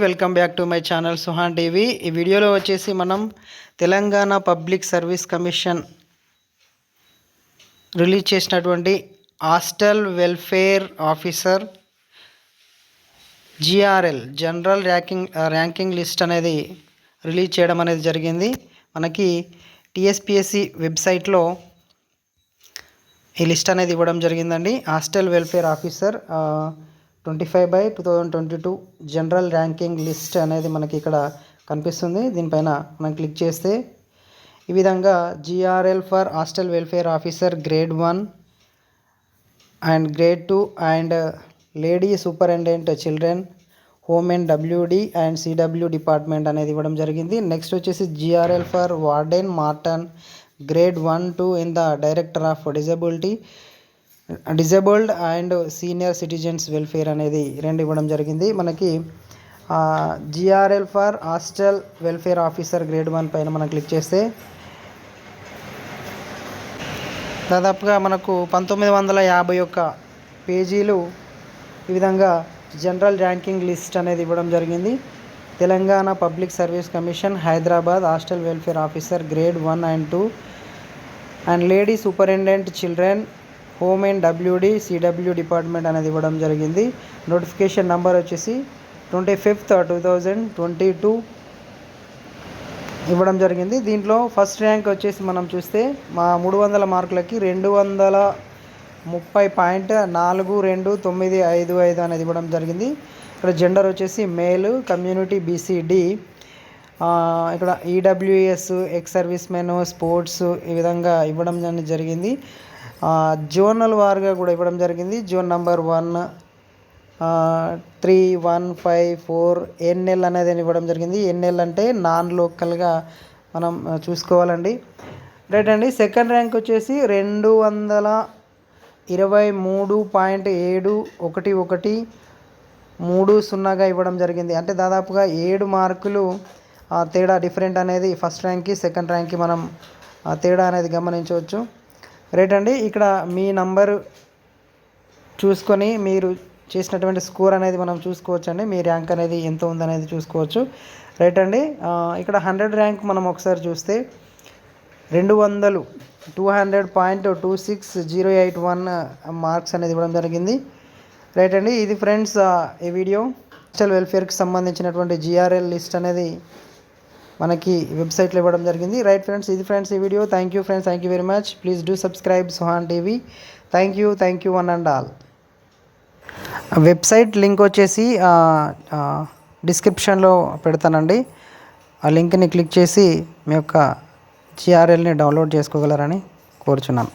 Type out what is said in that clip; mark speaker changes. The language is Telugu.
Speaker 1: Welcome back to my channel Suhan TV. ఈ వీడియోలో వచ్చేసి మనం Telangana public service commission release చేసినటువంటి hostel welfare officer GRL general ranking list అనేది రిలీజ్ చేయడం అనేది జరిగింది. మనకి టీఎస్పీఎస్సీ వెబ్సైట్లో ఈ లిస్ట్ అనేది ఇవ్వడం జరిగిందండి. Hostel welfare officer 25/2022 general ranking list అనేది మనకి ఇక్కడ కనిపిస్తుంది. దీనిపైన మనం క్లిక్ చేస్తే ఈ విధంగా GRL for hostel welfare officer grade 1 and grade 2 and lady superintendent children home and WD and CW department అనేది ఇవ్వడం జరిగింది. నెక్స్ట్ వచ్చేసి GRL for warden Marton grade 1-2 in the director of disabled and senior citizens welfare అనేది రెండు ఇవ్వడం జరిగింది. మనకి GRL for hostel welfare officer grade 1 పైన మనం క్లిక్ చేస్తే దాదాపుగా మనకు 1951 పేజీలు ఈ విధంగా జనరల్ ర్యాంకింగ్ లిస్ట్ అనేది ఇవ్వడం జరిగింది. Telangana public service commission Hyderabad hostel welfare officer grade 1 and 2 and lady superintendent children home and WD CW department అనేది ఇవ్వడం జరిగింది. నోటిఫికేషన్ నెంబర్ వచ్చేసి 25th 2022 ఇవ్వడం జరిగింది. దీంట్లో ఫస్ట్ ర్యాంక్ వచ్చేసి మనం చూస్తే మా 300 మార్కులకి 230.4295 అనేది ఇవ్వడం జరిగింది. ఇక్కడ జెండర్ వచ్చేసి మేల్, కమ్యూనిటీ బీసీడీ, ఇక్కడ EWS, ex service men, sports ఈ విధంగా ఇవ్వడం జరిగింది. జోనల్ వార్గా కూడా ఇవ్వడం జరిగింది. జోన్ నెంబర్ 1, 3, 1, 5, 4 ఎన్ఎల్ అనేది ఇవ్వడం జరిగింది. ఎన్ఎల్ అంటే నాన్ లోకల్గా మనం చూసుకోవాలండి. రైట్ అండి. సెకండ్ ర్యాంక్ వచ్చేసి 223.71130గా ఇవ్వడం జరిగింది. అంటే దాదాపుగా 7 మార్కులు తేడా డిఫరెంట్ అనేది ఫస్ట్ ర్యాంక్కి సెకండ్ ర్యాంక్కి మనం తేడా అనేది గమనించవచ్చు. రైట్ అండి. ఇక్కడ మీ నంబరు చూసుకొని మీరు చేసినటువంటి స్కోర్ అనేది మనం చూసుకోవచ్చు అండి. మీ ర్యాంక్ అనేది ఎంత ఉందనేది చూసుకోవచ్చు. రైట్ అండి. ఇక్కడ 100 ర్యాంక్ మనం ఒకసారి చూస్తే 200.26081 మార్క్స్ అనేది ఇవ్వడం జరిగింది. రైట్ అండి. ఇది ఫ్రెండ్స్ ఈ వీడియో హాస్టల్ వెల్ఫేర్కి సంబంధించినటువంటి జిఆర్ఎల్ లిస్ట్ అనేది మనకి వెబ్సైట్లో ఇవ్వడం జరిగింది. రైట్ ఫ్రెండ్స్, ఇది ఫ్రెండ్స్ ఈ video. Thank you friends, thank you very much. Please do subscribe Suhan TV. Thank you one and all. Website link వచ్చేసి డిస్క్రిప్షన్లో పెడతానండి. ఆ లింక్ని క్లిక్ చేసి మీ యొక్క జిఆర్ఎల్ని డౌన్లోడ్ చేసుకోగలరని కోరుచున్నాను.